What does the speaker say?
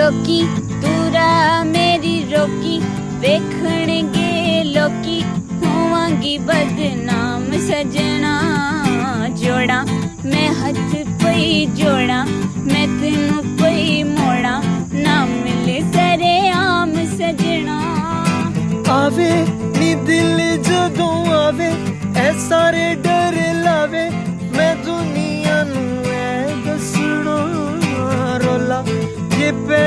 लोकी तूरा मेरी रोकी वेखणगे लोकी होवांगी बदनाम सजना जोड़ा मैं हथ पई जोड़ा मैं तेनू पई मोड़ा ना मिले सरे आम सजना आवे नी दिल जदों आवे ऐ सारे